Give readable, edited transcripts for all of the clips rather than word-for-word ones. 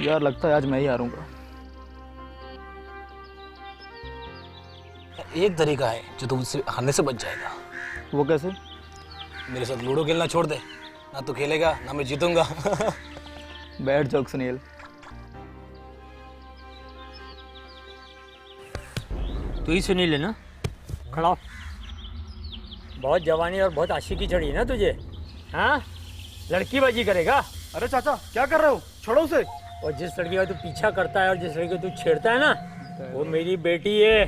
यार लगता है आज मैं ही हारूंगा। एक तरीका है जो तुमसे हारने से बच जाएगा। वो कैसे? मेरे साथ लूडो खेलना छोड़ दे, ना तू खेलेगा ना मैं जीतूंगा। बैठ जोक सुनील। तू ही सुनी ले ना, खड़ा हो। बहुत जवानी और बहुत आशिकी चढ़ी है ना तुझे, हाँ? लड़की बाजी करेगा? अरे चाचा क्या कर रहे हो, छोड़ो उसे। और जिस लड़की का तू पीछा करता है और जिस लड़की को तू छेड़ता है ना, वो मेरी बेटी है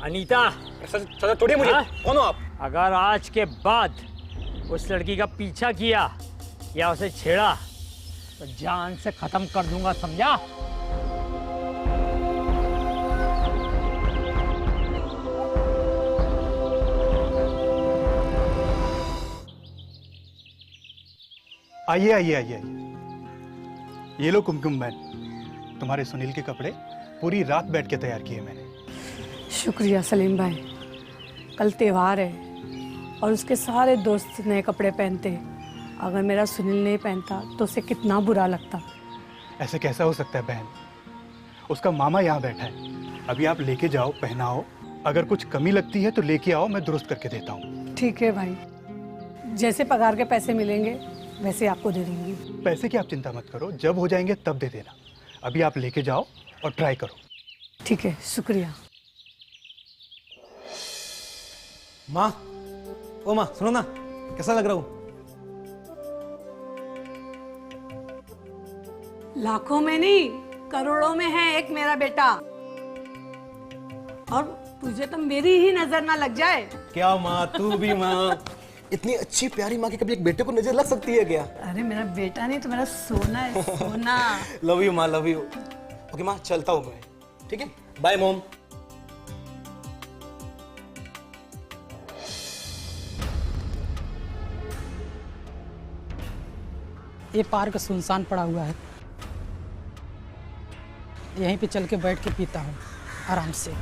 अनीता। चाचा छोड़िए मुझे। हाँ? कौन हो आप? अगर आज के बाद उस लड़की का पीछा किया या उसे छेड़ा तो जान से खत्म कर दूंगा, समझा? आइए आइए आइए आइए। ये लो कुमकुम बहन, तुम्हारे सुनील के कपड़े पूरी रात बैठ के तैयार किए मैंने। शुक्रिया सलीम भाई। कल त्योहार है और उसके सारे दोस्त नए कपड़े पहनते हैं। अगर मेरा सुनील नहीं पहनता तो उसे कितना बुरा लगता। ऐसे कैसा हो सकता है बहन, उसका मामा यहाँ बैठा है। अभी आप लेके जाओ, पहनाओ। अगर कुछ कमी लगती है तो लेके आओ, मैं दुरुस्त करके देता हूँ। ठीक है भाई, जैसे पगार के पैसे मिलेंगे वैसे आपको दे दूंगी। पैसे की आप चिंता मत करो, जब हो जाएंगे तब दे देना। अभी आप लेके जाओ और ट्राई करो। ठीक है, शुक्रिया। माँ, ओ माँ सुनो ना, कैसा लग रहा हूँ? लाखों में नहीं करोड़ों में है एक मेरा बेटा। और तुझे तो मेरी ही नजर ना लग जाए। क्या माँ, तू भी माँ। इतनी अच्छी प्यारी माँ की कभी एक बेटे को नजर लग सकती है क्या? अरे मेरा बेटा नहीं तो मेरा सोना है, सोना। लव यू माँ, लव यू। ओके माँ, चलता हूँ मैं, ठीक है? Bye mom. ये पार्क सुनसान पड़ा हुआ है, यहीं पे चल के बैठ के पीता हूँ आराम से।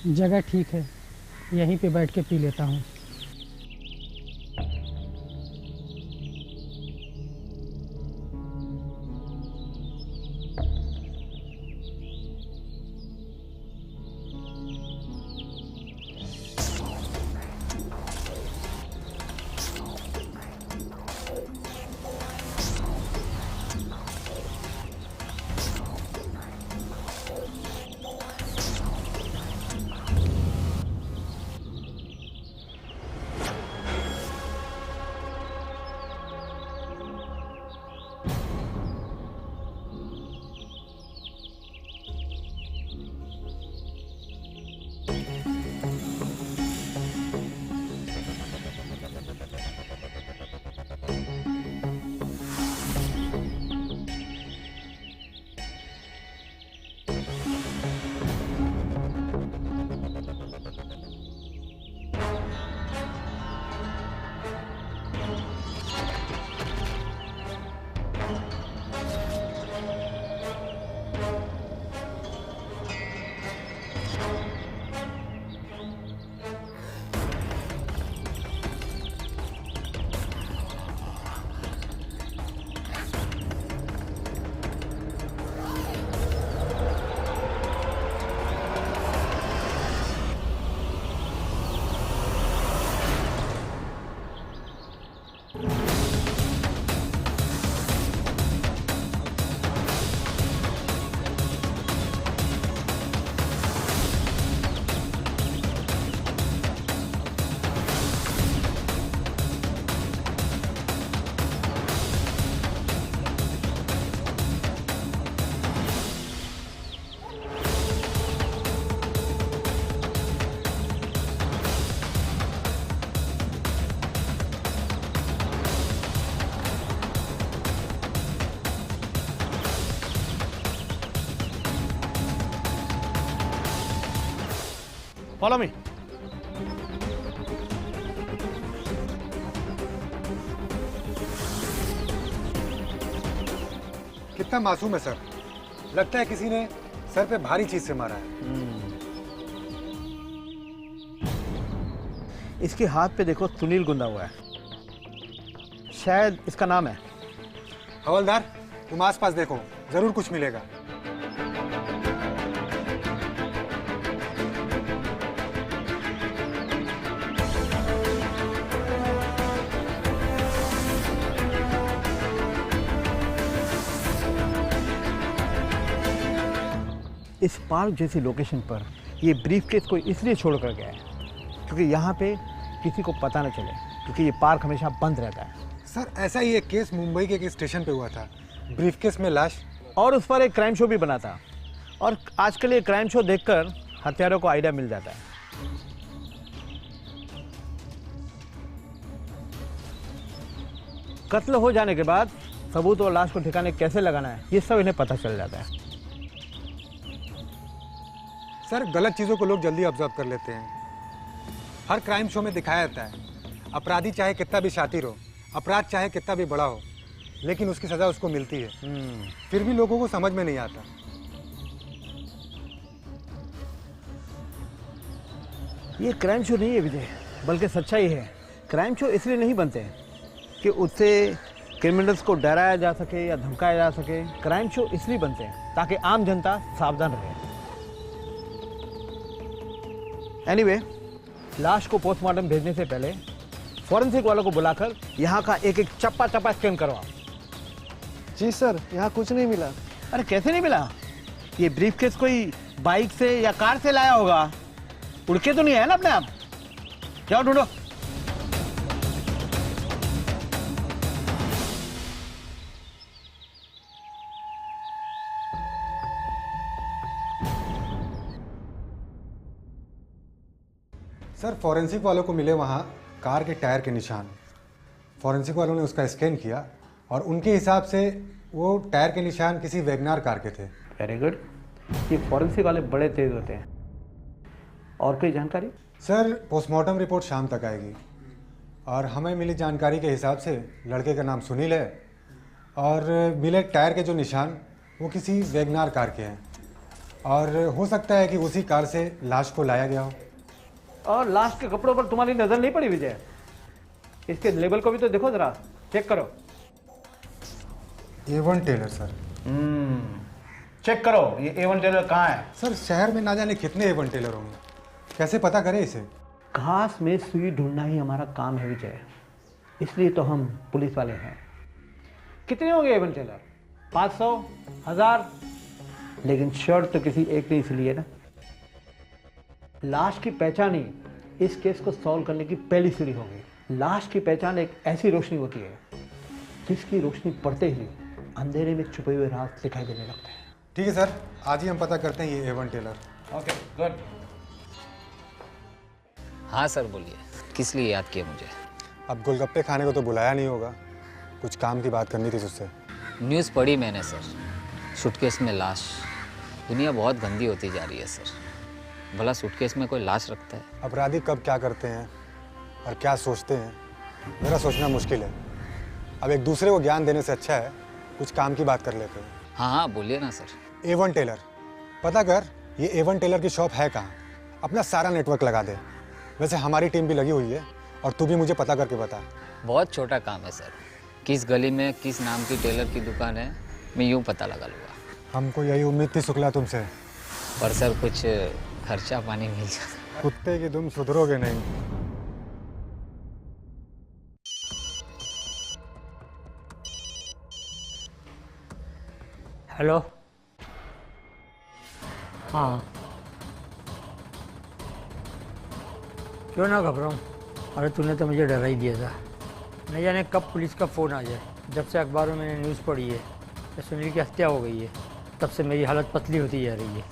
जगह ठीक है, यहीं पे बैठ के पी लेता हूँ। Follow me. कितना मासूम है सर, लगता है किसी ने सर पे भारी चीज से मारा है। इसके हाथ पे देखो सुनील गुंदा हुआ है, शायद इसका नाम है। हवलदार, तुम आसपास देखो, जरूर कुछ मिलेगा। इस पार्क जैसी लोकेशन पर ये ब्रीफकेस को इसलिए छोड़ कर गया है क्योंकि यहाँ पे किसी को पता न चले, क्योंकि ये पार्क हमेशा बंद रहता है। सर, ऐसा ही एक केस मुंबई के एक स्टेशन पे हुआ था, ब्रीफकेस में लाश। और उस पर एक क्राइम शो भी बना था, और आजकल ये क्राइम शो देखकर हत्यारों को आइडिया मिल जाता है। कत्ल हो जाने के बाद सबूत और लाश को ठिकाने कैसे लगाना है, ये सब इन्हें पता चल जाता है। सर, गलत चीज़ों को लोग जल्दी ऑब्जर्व कर लेते हैं। हर क्राइम शो में दिखाया जाता है अपराधी चाहे कितना भी शातिर हो, अपराध चाहे कितना भी बड़ा हो, लेकिन उसकी सज़ा उसको मिलती है। फिर भी लोगों को समझ में नहीं आता। ये क्राइम शो नहीं है विजय, बल्कि सच्चाई है। क्राइम शो इसलिए नहीं बनते कि उससे क्रिमिनल्स को डराया जा सके या धमकाया जा सके। क्राइम शो इसलिए बनते हैं ताकि आम जनता सावधान रहे। एनीवे, लाश को पोस्टमार्टम भेजने से पहले फॉरेंसिक वालों को बुलाकर यहाँ का एक एक चप्पा चप्पा स्कैन करवाओ। जी सर, यहाँ कुछ नहीं मिला। अरे कैसे नहीं मिला? ये ब्रीफकेस कोई बाइक से या कार से लाया होगा, उड़ के तो नहीं है ना अपने आप। जाओ ढूंढो। सर, फॉरेंसिक वालों को मिले वहाँ कार के टायर के निशान। फॉरेंसिक वालों ने उसका स्कैन किया और उनके हिसाब से वो टायर के निशान किसी वैगनार कार के थे। Very good. ये फॉरेंसिक वाले बड़े तेज होते हैं। और कोई जानकारी? सर, पोस्टमार्टम रिपोर्ट शाम तक आएगी और हमें मिली जानकारी के हिसाब से लड़के का नाम सुनील है और मिले टायर के जो निशान वो किसी वैगनार कार के हैं और हो सकता है कि उसी कार से लाश को लाया गया हो। और लाश के कपड़ों पर तुम्हारी नजर नहीं पड़ी विजय? इसके लेबल को भी तो देखो जरा, चेक करो। A1 Taylor sir. चेक करो ये A1 टेलर कहाँ है। सर, शहर में ना जाने कितने A1 टेलर होंगे, कैसे पता करें इसे? घास में सुई ढूंढना ही हमारा काम है विजय, इसलिए तो हम पुलिस वाले हैं। कितने होंगे A1 टेलर? 500, 1000? लेकिन शर्ट तो किसी एक ने इसलिए ना। लाश की पहचान ही इस केस को सॉल्व करने की पहली सीढ़ी होगी। लाश की पहचान एक ऐसी रोशनी होती है जिसकी रोशनी पड़ते ही अंधेरे में छुपे हुए राज दिखाई देने लगते हैं। ठीक है सर, आज ही हम पता करते हैं ये A1 टेलर। Okay, good. हाँ सर, बोलिए, किस लिए याद किया मुझे? अब गोलगप्पे खाने को तो बुलाया नहीं होगा, कुछ काम की बात करनी थी तुझसे। न्यूज़ पढ़ी मैंने सर, सूटकेस में लाश। दुनिया बहुत गंदी होती जा रही है सर। भला सूटकेस में कोई लाश रखता है? अपराधी कब क्या करते हैं और क्या सोचते हैं, मेरा सोचना मुश्किल है। अब एक दूसरे को ज्ञान देने से अच्छा है कुछ काम की बात कर लेते हैं। हाँ हाँ, बोलिए ना सर। A1 टेलर, पता कर ये A1 टेलर की शॉप है कहाँ, अपना सारा नेटवर्क लगा दे। वैसे हमारी टीम भी लगी हुई है और तू भी मुझे पता करके बता। बहुत छोटा काम है सर, किस गली में किस नाम की टेलर की दुकान है मैं यूँ पता लगा लूँगा। हमको यही उम्मीद थी शुक्ला तुमसे, पर सर कुछ खर्चा पानी मिल जाता। कुत्ते की तुम सुधरोगे नहीं। हेलो। हाँ, क्यों ना घबराऊँ? अरे तूने तो मुझे डरा ही दिया था। नहीं जाने कब पुलिस का फ़ोन आ जाए। जब से अखबार में मैंने न्यूज़ पढ़ी है कि सुनील की हत्या हो गई है, तब से मेरी हालत पतली होती जा रही है।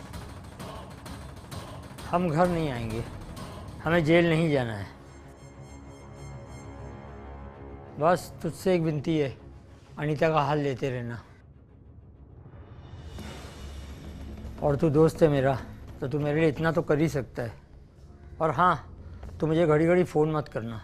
हम घर नहीं आएंगे, हमें जेल नहीं जाना है। बस तुझसे एक विनती है, अनीता का हाल लेते रहना। और तू दोस्त है मेरा, तो तू मेरे लिए इतना तो कर ही सकता है। और हाँ, तू मुझे घड़ी घड़ी फ़ोन मत करना।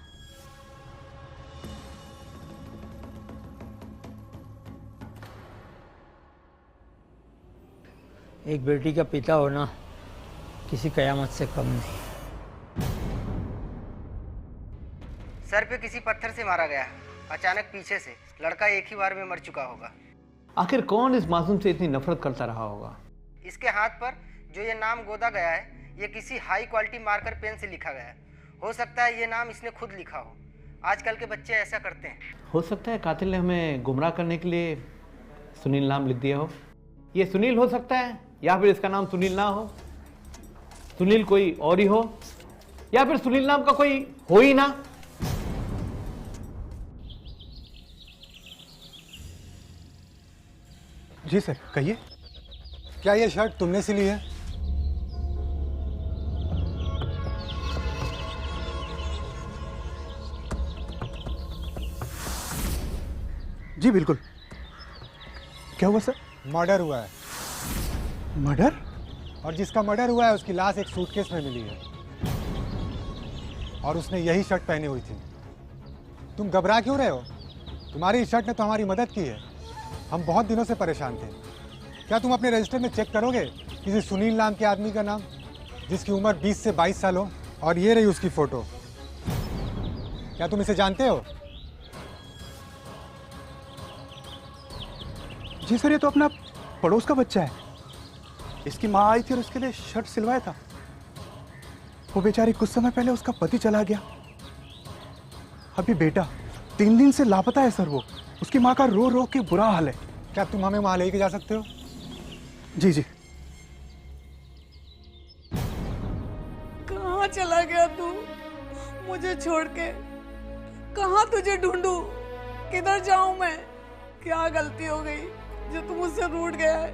एक बेटी का पिता होना किसी कयामत से कम नहीं। सर पे किसी पत्थर से मारा गया, अचानक पीछे से। लड़का एक ही बार में मर चुका होगा। आखिर कौन इस मासूम से इतनी नफरत करता रहा होगा? इसके हाथ पर जो ये नाम गोदा गया है, ये किसी हाई क्वालिटी मार्कर पेन से लिखा गया है। हो सकता है ये नाम इसने खुद लिखा हो। आजकल के बच्चे ऐसा करते हैं। हो सकता है कातिल ने हमें गुमराह करने के लिए सुनील नाम लिख दिया हो। ये सुनील हो सकता है, या फिर इसका नाम सुनील ना हो, सुनील कोई और ही हो, या फिर सुनील नाम का कोई हो ही ना। जी सर, कहिए। क्या ये शर्ट तुमने सिली है? जी बिल्कुल। क्या हुआ सर? मर्डर हुआ है। मर्डर? और जिसका मर्डर हुआ है उसकी लाश एक सूटकेस में मिली है, और उसने यही शर्ट पहनी हुई थी। तुम घबरा क्यों रहे हो? तुम्हारी इस शर्ट ने तो हमारी मदद की है। हम बहुत दिनों से परेशान थे। क्या तुम अपने रजिस्टर में चेक करोगे किसी सुनील नाम के आदमी का नाम, जिसकी उम्र 20 से 22 साल हो? और ये रही उसकी फोटो। क्या तुम इसे जानते हो? जी सर, ये तो अपना पड़ोस का बच्चा है। इसकी माँ आई थी और उसके लिए शर्ट सिलवाया था। वो बेचारी कुछ समय पहले उसका पति चला गया। अभी बेटा 3 दिन से लापता है सर। वो उसकी माँ का रो रो के बुरा हाल है। क्या तुम हमें वहां लेके जा सकते हो? जी जी। कहाँ चला गया तू मुझे छोड़ के? कहाँ तुझे ढूंढूं? किधर जाऊं मैं? क्या गलती हो गई जो तू मुझसे रूठ गया है?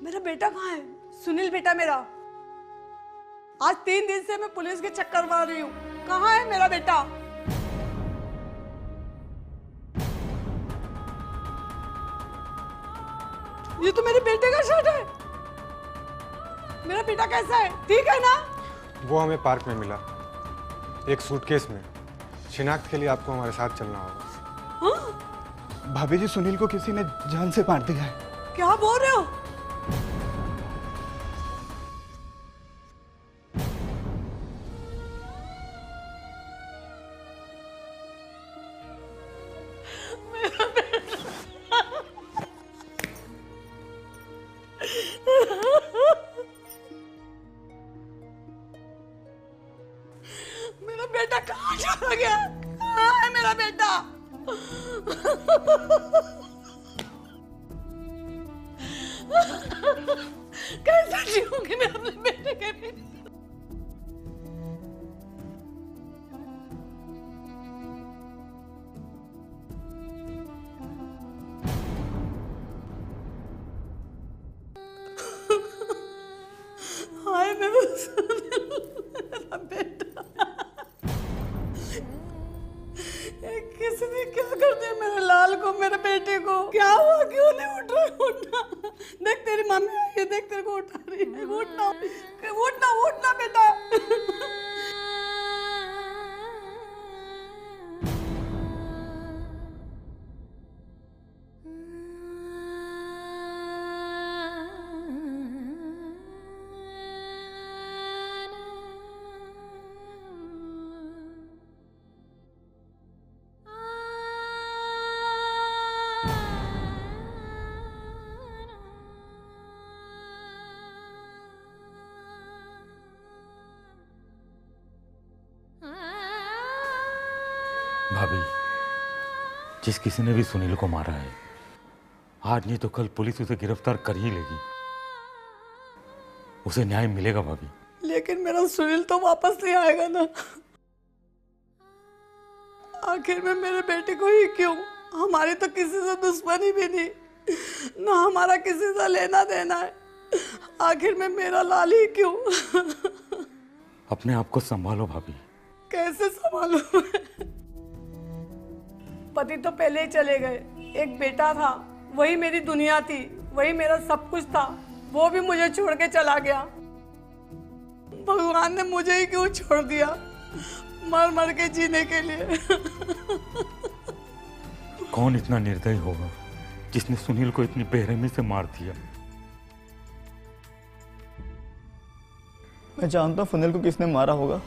मेरा बेटा कहाँ है? सुनील बेटा मेरा। आज 3 दिन से मैं पुलिस के चक्कर मार रही हूँ। कहाँ है मेरा बेटा? ये तो मेरे बेटे का शर्ट है। मेरा बेटा कैसा है? ठीक है ना? वो हमें पार्क में मिला, एक सूटकेस में। शिनाख्त के लिए आपको हमारे साथ चलना होगा। हाँ? भाभी जी, सुनील को किसी ने जान से मार दिया है। क्या बोल रहे हो? मेरा बेटा कहाँ चला गया? कहाँ है मेरा बेटा? कैसे जीऊंगी मैं अपने बेटे के बिना? हाय मेरा बेटा, किसी ने क्या कर दिया मेरे लाल को, मेरे बेटे को? क्या हुआ? क्यों नहीं उठ रहा? उठना, देख तेरी मम्मी आई है, देख तेरे को उठा रही है। उठना उठना उठना बेटा। भाभी, जिस किसी ने भी सुनील को मारा है, आज नहीं तो कल पुलिस उसे गिरफ्तार कर ही लेगी। उसे न्याय मिलेगा भाभी। लेकिन मेरा सुनील तो वापस नहीं आएगा ना। आखिर में मेरे बेटे को ही क्यों? हमारी तो किसी से दुश्मनी भी नहीं, ना हमारा किसी से लेना देना है। आखिर में मेरा लाल ही क्यों? अपने आप को संभालो भाभी। कैसे संभालूं? पति तो पहले ही चले गए, एक बेटा था, वही मेरी दुनिया थी, वही मेरा सब कुछ था, वो भी मुझे छोड़ के चला गया। भगवान ने मुझे ही क्यों छोड़ दिया मर मर के जीने के लिए? कौन इतना निर्दयी होगा जिसने सुनील को इतनी बेरहमी से मार दिया? मैं जानता हूँ सुनील को किसने मारा होगा।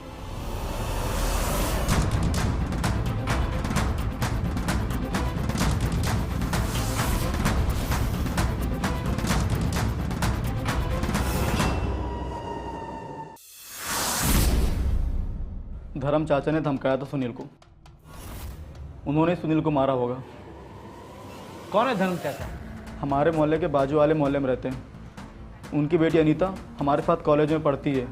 धर्म चाचा ने धमकाया था सुनील को, उन्होंने सुनील को मारा होगा। कौन है धर्म चाचा? हमारे मोहल्ले के बाजू वाले मोहल्ले में रहते हैं। उनकी बेटी अनीता हमारे साथ कॉलेज में पढ़ती है।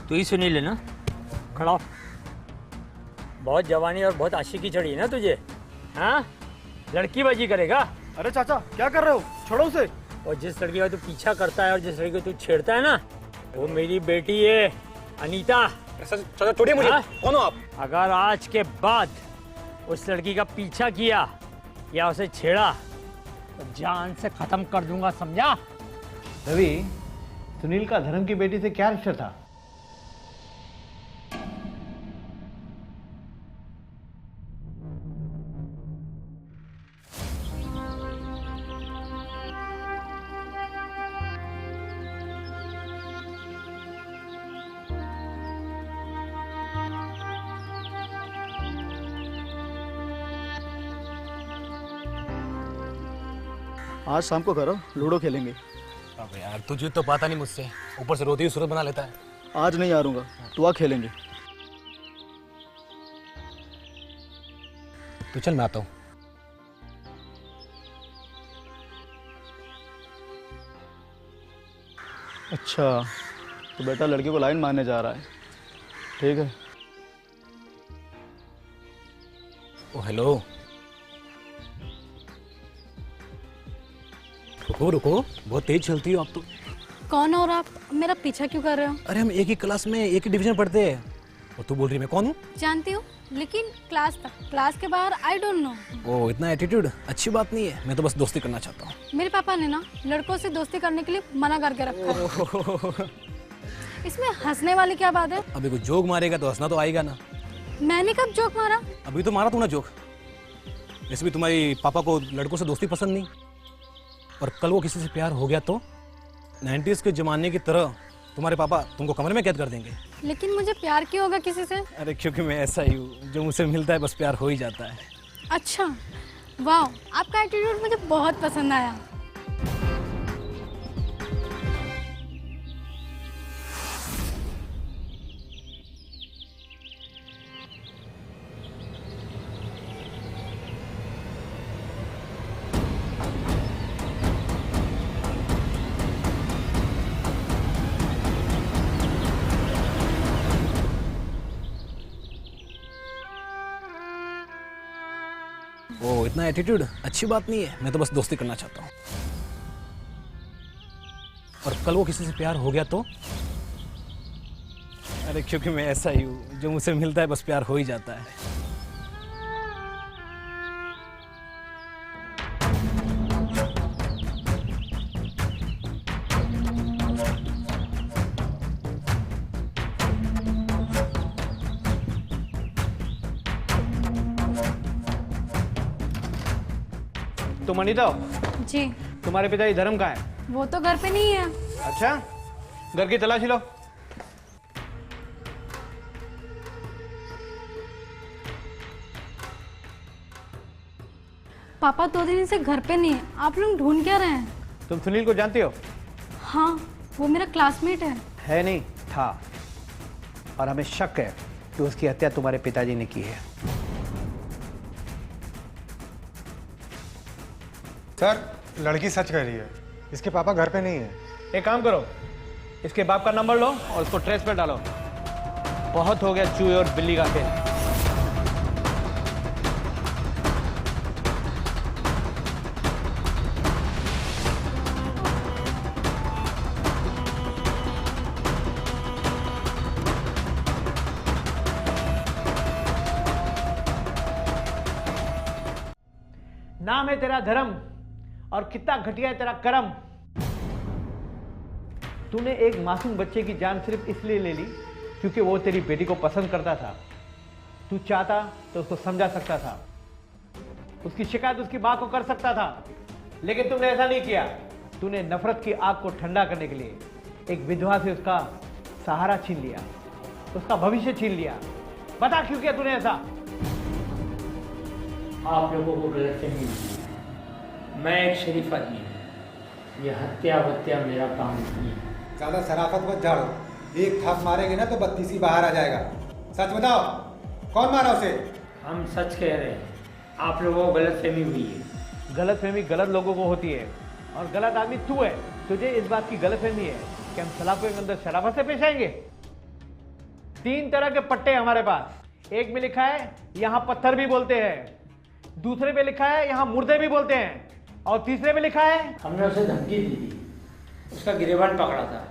तू ही सुनील है ना? खड़ा हो। बहुत जवानी और बहुत आशिकी चढ़ी है ना तुझे? हाँ, लड़कीबाजी करेगा? अरे चाचा क्या कर रहे हो, छोड़ो उसे। और जिस लड़की का तू पीछा करता है और जिस लड़की को तू छेड़ता है ना, वो मेरी बेटी है अनीता। चाचा छोड़िए मुझे। कौन हो आप? अगर आज के बाद उस लड़की का पीछा किया या उसे छेड़ा तो जान से खत्म कर दूंगा, समझा? रवि, सुनील का धर्म की बेटी से क्या रिश्ता था? आज शाम को करो, लूडो खेलेंगे। अबे यार तुझे तो पता नहीं मुझसे, ऊपर से रोती हुई सूरत बना लेता है। आज नहीं हारूंगा, तू आ खेलेंगे। तो चल मैं आता हूँ। अच्छा तो बेटा लड़की को लाइन मारने जा रहा है, ठीक है। ओ हेलो, रुको रुको, बहुत तेज चलती हो आप तो। कौन हो और आप मेरा पीछा क्यों कर रहे हो? अरे हम एक ही क्लास में एक ही डिवीजन पढ़ते हैं और तू बोल रही है मैं कौन हूँ? जानती हूँ, लेकिन क्लास तक, क्लास के बाहर आई डोंट नो। ओ इतना एटीट्यूड अच्छी बात नहीं है, मैं तो बस दोस्ती करना चाहता हूँ। मेरे पापा ने ना लड़कों से दोस्ती करने के लिए मना करके रखा है। इसमें हंसने वाली क्या बात है? अभी कोई जोक मारेगा तो हंसना तो आएगा ना। मैंने कब जोक मारा? अभी तो मारा तू ना जोक। वैसे भी तुम्हारी पापा को लड़कों से दोस्ती पसंद नहीं, और कल वो किसी से प्यार हो गया तो 90s के जमाने की तरह तुम्हारे पापा तुमको कमरे में कैद कर देंगे। लेकिन मुझे प्यार क्यों होगा किसी से? अरे क्योंकि मैं ऐसा ही हूँ, जो मुझसे मिलता है बस प्यार हो ही जाता है। अच्छा, वाह, आपका एटीट्यूड मुझे बहुत पसंद आया। ओ इतना एटीट्यूड अच्छी बात नहीं है, मैं तो बस दोस्ती करना चाहता हूँ। और कल वो किसी से प्यार हो गया तो? अरे क्योंकि मैं ऐसा ही हूँ, जो मुझसे मिलता है बस प्यार हो ही जाता है। तुम अनीता हो? जी। तुम्हारे पिताजी धर्म कहाँ है? वो तो घर पे नहीं है। अच्छा, घर की तलाशी लो। पापा 2 दिन से घर पे नहीं है, आप लोग ढूंढ क्या रहे हैं? तुम सुनील को जानती हो? हाँ, वो मेरा क्लासमेट है। नहीं, था। और हमें शक है कि उसकी हत्या तुम्हारे पिताजी ने की है। सर, लड़की सच कह रही है, इसके पापा घर पे नहीं है। एक काम करो, इसके बाप का नंबर लो और उसको ट्रेस पे डालो। बहुत हो गया चूहे और बिल्ली का खेल। नाम है तेरा धर्म और कितना घटिया है तेरा कर्म। तूने एक मासूम बच्चे की जान सिर्फ इसलिए ले ली क्योंकि वो तेरी बेटी को पसंद करता था। तू चाहता तो उसको समझा सकता था, उसकी शिकायत उसकी मां को कर सकता था, लेकिन तूने ऐसा नहीं किया। तूने नफरत की आग को ठंडा करने के लिए एक विधवा से उसका सहारा छीन लिया, उसका भविष्य छीन लिया। बता क्यों किया तूने ऐसा? आप लोगों को गलतफहमी है। मैं एक शरीफ आदमी हूँ, ये हत्या वत्या मेरा काम नहीं है। ज़्यादा शराफत मत झाड़ो, एक थाप मारेंगे ना तो 32 बाहर आ जाएगा। सच बताओ, कौन मारा उसे? हम सच कह रहे हैं, आप लोगों को गलतफहमी हुई है। गलतफहमी गलत लोगों को होती है और गलत आदमी तू है। तुझे इस बात की गलतफहमी है कि हम सलाखों के अंदर शराफत से पेश आएंगे। 3 तरह के पट्टे हमारे पास। एक में लिखा है यहाँ पत्थर भी बोलते हैं, दूसरे पे लिखा है यहाँ मुर्दे भी बोलते हैं, और तीसरे पे लिखा है हमने उसे धमकी दी थी, उसका गिरेबान पकड़ा था।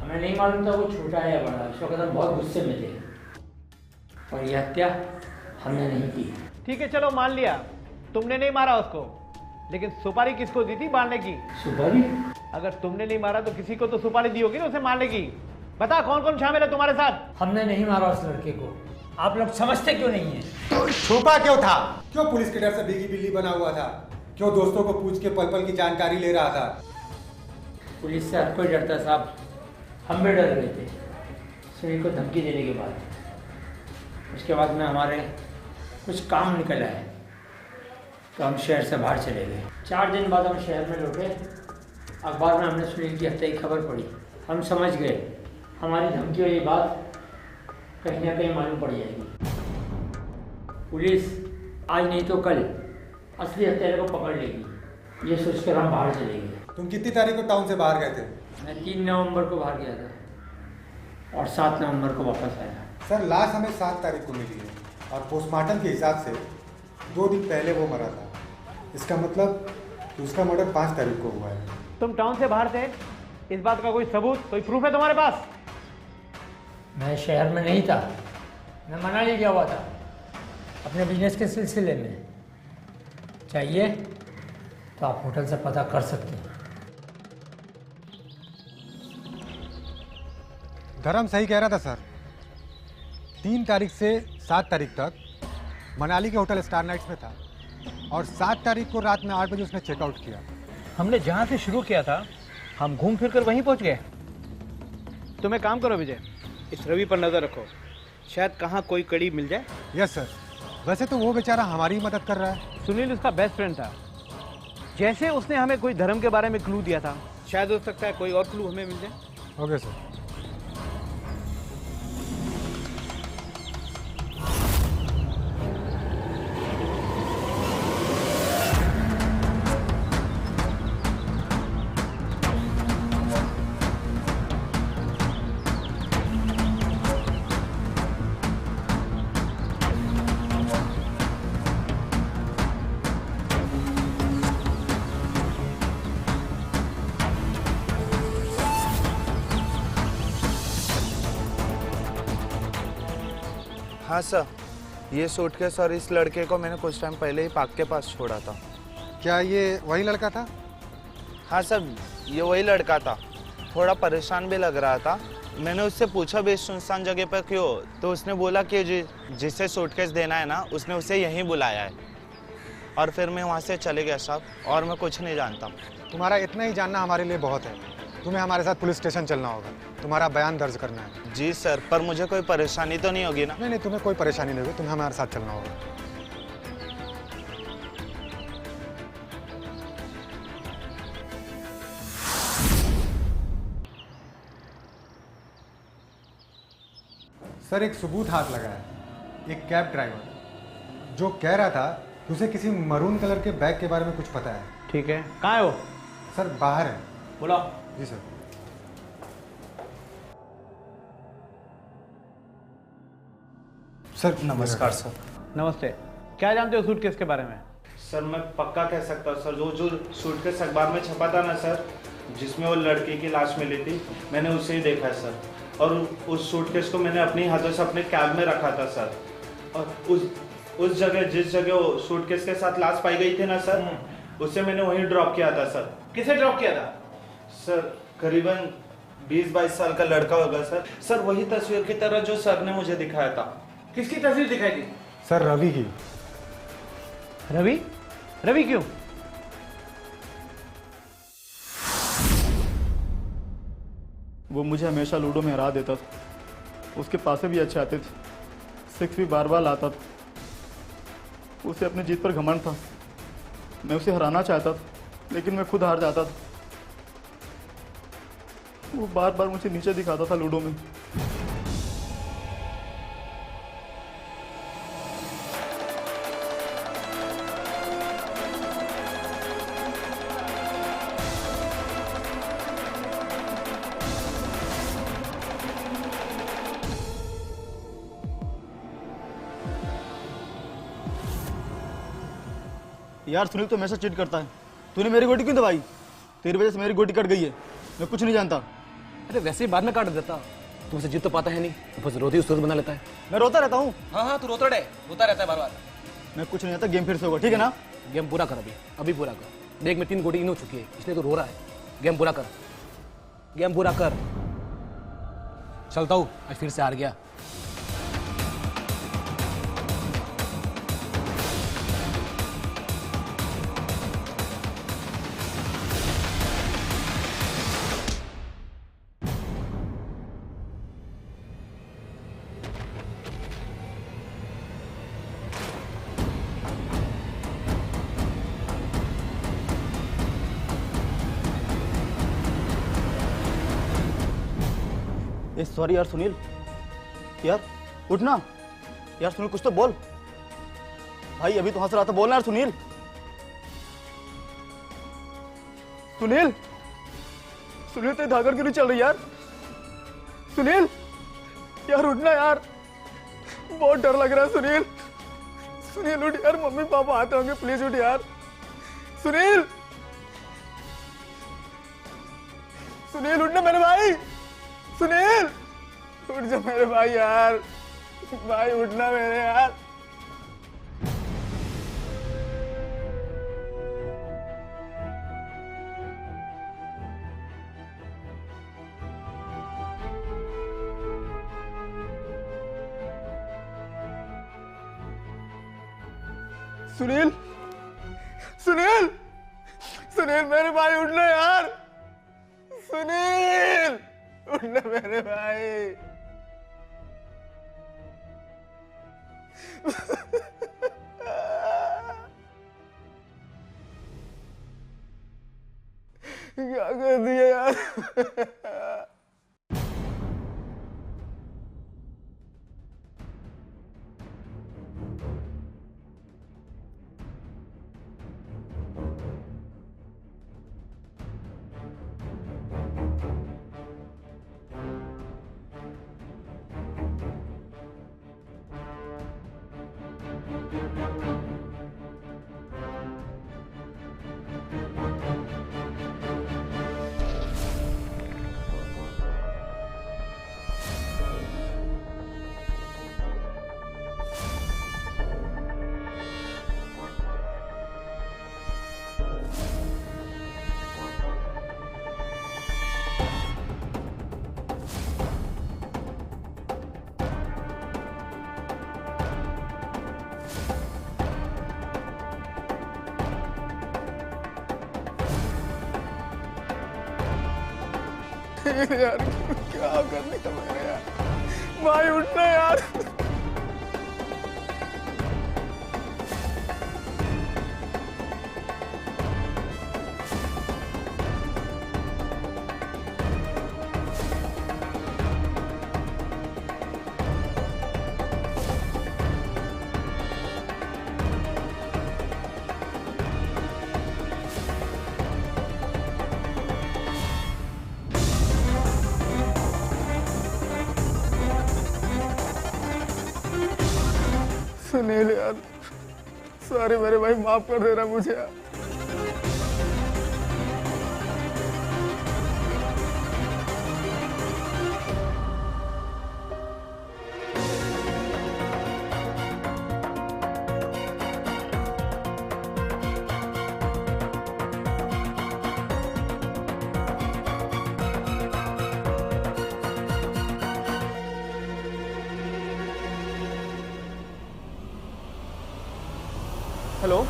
हमें नहीं मालूम था वो छोटा है या बड़ा। उस वक्त हम बहुत गुस्से में थे और यह हत्या हमने नहीं की। ठीक है, चलो मान लिया तुमने नहीं मारा उसको, लेकिन सुपारी किसको दी थी मारने की? सुपारी? अगर तुमने नहीं मारा तो किसी को तो सुपारी दी होगी ना उसे मारने की। बता कौन कौन शामिल है तुम्हारे साथ? हमने नहीं मारा उस लड़के को। आप लोग समझते क्यों नहीं है? तो छुपा क्यों था? क्यों पुलिस के डर से भीगी बिल्ली बना हुआ था? क्यों दोस्तों को पूछ के पल पल की जानकारी ले रहा था? पुलिस से हर कोई डरता साहब, हम भी डर रहे थे सुनील को धमकी देने के बाद। उसके बाद में हमारे कुछ काम निकल आए तो हम शहर से बाहर चले गए। 4 दिन बाद हम शहर में लौटे। अखबार में हमने सुनील की हत्या की खबर पढ़ी। हम समझ गए हमारी धमकी और ये बात कहीं ना कहीं मालूम पड़ जाएगी। पुलिस आज नहीं तो कल असली हत्यारे को पकड़ लेगी, ये सोचकर हम बाहर चले गए। तुम कितनी तारीख को टाउन से बाहर गए थे? मैं 3 नवंबर को बाहर गया था और 7 नवंबर को वापस आया। सर लाश हमें 7 तारीख को मिली है और पोस्टमार्टम के हिसाब से 2 दिन पहले वो मरा था। इसका मतलब कि उसका मर्डर 5 तारीख को हुआ है। तुम टाउन से बाहर थे, इस बात का कोई सबूत, कोई प्रूफ है तुम्हारे पास? मैं शहर में नहीं था, मैं मनाली गया हुआ था अपने बिजनेस के सिलसिले में। चाहिए तो आप होटल से पता कर सकते हैं। धर्म सही कह रहा था सर। 3 तारीख से 7 तारीख तक मनाली के होटल स्टार नाइट्स में था और 7 तारीख को रात में 8 बजे उसने चेकआउट किया। हमने जहाँ से शुरू किया था हम घूम फिर कर वहीं पहुँच गए। तुम एक काम करो विजय, इस रवि पर नज़र रखो, शायद कहाँ कोई कड़ी मिल जाए। Yes sir. वैसे तो वो बेचारा हमारी मदद कर रहा है। सुनील उसका बेस्ट फ्रेंड था। जैसे उसने हमें कोई धर्म के बारे में क्लू दिया था, शायद हो सकता है कोई और क्लू हमें मिल जाए। Okay sir. हाँ सर, ये सूटकेस और इस लड़के को मैंने कुछ टाइम पहले ही पार्क के पास छोड़ा था। क्या ये वही लड़का था? हाँ सर, ये वही लड़का था। थोड़ा परेशान भी लग रहा था। मैंने उससे पूछा भी इस सुनसान जगह पर क्यों, तो उसने बोला कि जिसे सूटकेस देना है ना, उसने उसे यहीं बुलाया है। और फिर मैं वहाँ से चले गया साहब, और मैं कुछ नहीं जानता। तुम्हारा इतना ही जानना हमारे लिए बहुत है। तुम्हें हमारे साथ पुलिस स्टेशन चलना होगा, तुम्हारा बयान दर्ज करना है। जी सर, पर मुझे कोई परेशानी तो नहीं होगी ना? नहीं, तुम्हें कोई परेशानी नहीं होगी, तुम्हें हमारे साथ चलना होगा। सर, एक सबूत हाथ लगा है। एक कैब ड्राइवर जो कह रहा था कि उसे किसी मरून कलर के बैग के बारे में कुछ पता है। ठीक है, कहाँ है वो? सर बाहर है। बोलो। जी सर। सर नमस्कार सर। नमस्ते। क्या जानते हो सूटकेस के बारे में? सर मैं पक्का कह सकता हूँ सर, जो सूटकेस अखबार में छपा था ना सर, जिसमें वो लड़की की लाश मिली थी, मैंने उसे ही देखा है सर। और उस सूटकेस को मैंने अपने हाथों से अपने कैब में रखा था सर। और उस जगह जिस जगह वो सूटकेस के साथ लाश पाई गई थी ना सर, उसे मैंने वहीं ड्रॉप किया था सर। किसे ड्रॉप किया था? सर करीबन 20-22 साल का लड़का होगा सर। सर वही तस्वीर की तरह जो सर ने मुझे दिखाया था। किसकी तस्वीर दिखाई थी? सर रवि की। रवि? रवि क्यों? वो मुझे हमेशा लूडो में हरा देता था, उसके पासे भी अच्छे आते थे, 6 भी बार बार लाता था। उसे अपनी जीत पर घमंड था। मैं उसे हराना चाहता था लेकिन मैं खुद हार जाता था। वो बार बार मुझे नीचे दिखाता था लूडो में। यार सुनील तो हमेशा चीट करता है। तूने मेरी गोटी क्यों दबाई? तेरी वजह से मेरी गोटी कट गई है। मैं कुछ नहीं जानता। अरे वैसे ही बाद में काट देता, तुमसे जीत तो पाता है नहीं, बस रोती उस बना लेता है। मैं रोता रहता हूँ। हाँ तू रोता रहता है बार बार। मैं कुछ नहीं आता, गेम फिर से होगा, ठीक है ना? गेम पूरा कर, अभी पूरा कर। देख में 3 गोटी इन हो चुकी है, इसलिए तो रो रहा है। गेम पूरा कर, गेम पूरा कर। चलता हूँ, आज फिर से हार गया। सॉरी यार सुनील, यार उठना यार। सुनील कुछ तो बोल भाई, अभी तो हंस रहा था, बोलना यार सुनील। सुनील सुनील तेरी धागर क्यों नहीं चल रही यार? सुनील यार उठना यार, बहुत डर लग रहा है सुनील। सुनील उठ यार, मम्मी पापा आते होंगे, प्लीज उठ यार। सुनील सुनील उठना मेरे भाई। सुनील उठ जा मेरे भाई यार, भाई उठना मेरे यार। सुनील सुनील सुनील मेरे भाई उठना यार। सुनील उठना मेरे भाई। क्या कर दिया यार? यार क्या करने का मेरे यार, भाई उठना यार। सुनील यार सॉरी मेरे भाई, माफ कर देना मुझे यार। हेलो।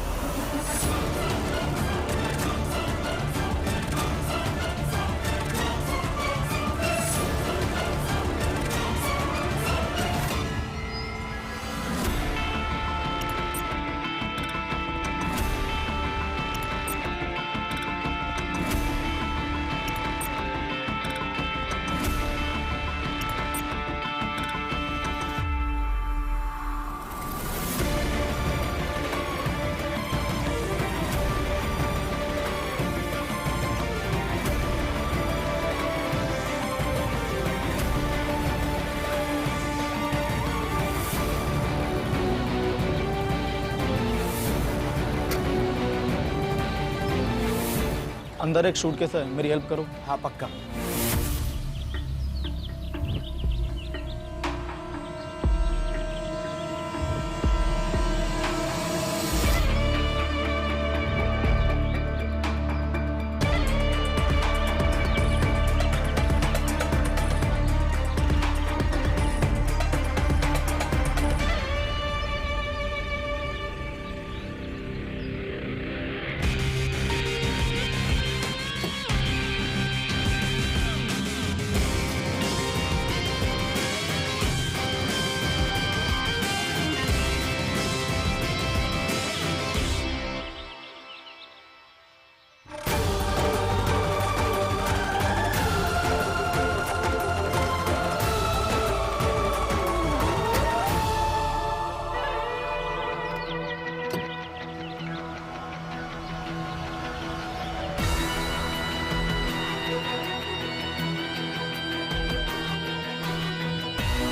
अंदर एक सूटकेस है, मेरी हेल्प करो। हाँ पक्का।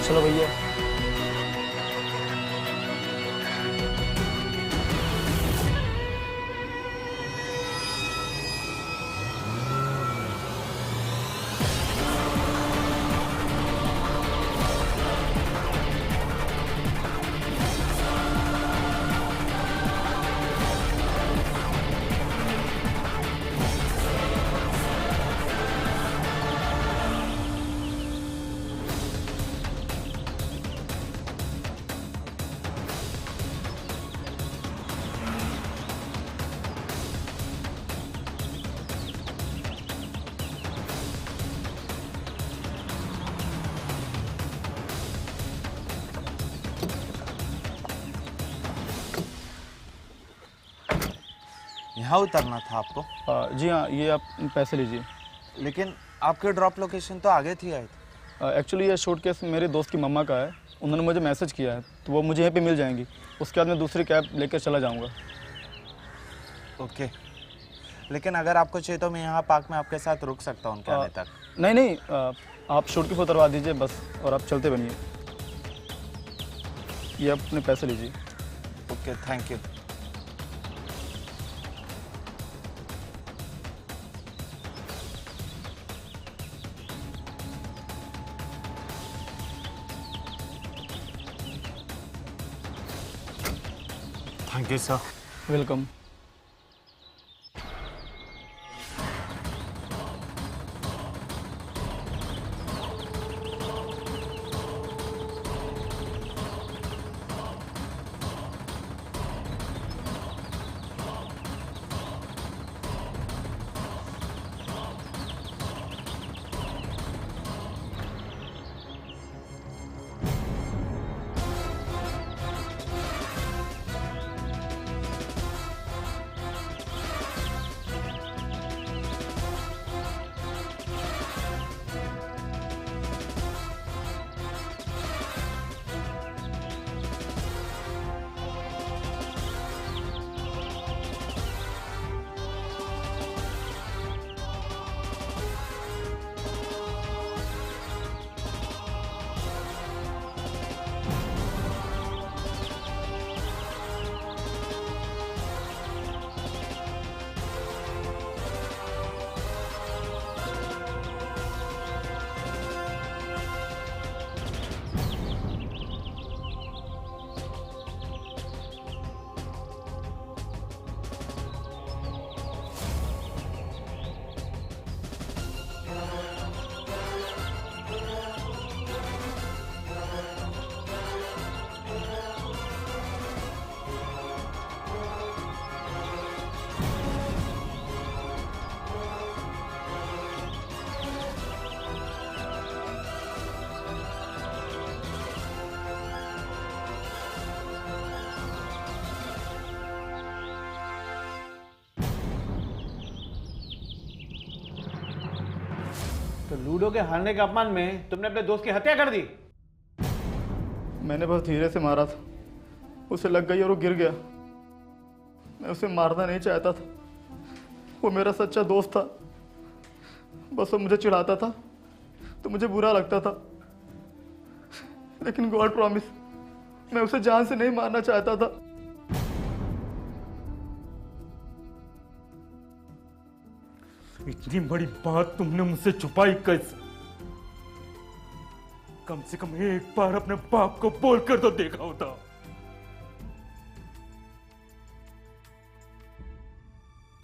चलो भैया। यहाँ उतरना था आपको? जी हाँ, ये आप पैसे लीजिए। लेकिन आपके ड्रॉप लोकेशन तो आगे थी आई। एक्चुअली ये सूटकेस मेरे दोस्त की मम्मा का है, उन्होंने मुझे मैसेज किया है, तो वो मुझे यहीं पे मिल जाएंगी। उसके बाद मैं दूसरी कैब लेकर चला जाऊंगा। ओके, लेकिन अगर आपको चाहिए तो मैं यहाँ पार्क में आपके साथ रुक सकता हूँ उनके आने तक। नहीं नहीं, आप सूटकेस उतरवा दीजिए बस, और आप चलते बनिए। ये अपने पैसे लीजिए। Okay, thank you. Thank you sir. Welcome. तो लूडो के हारने के अपमान में तुमने अपने दोस्त की हत्या कर दी। मैंने बस धीरे से मारा था, उसे लग गई और वो गिर गया। मैं उसे मारना नहीं चाहता था, वो मेरा सच्चा दोस्त था। बस वो मुझे चिढ़ाता था तो मुझे बुरा लगता था, लेकिन गॉड प्रॉमिस मैं उसे जान से नहीं मारना चाहता था। इतनी बड़ी बात तुमने मुझसे छुपाई कैसे? कम से कम एक बार अपने बाप को बोल कर तो देखा होता।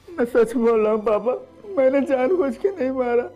मैं सच बोल रहा हूँ पापा, मैंने जानबूझ के नहीं मारा।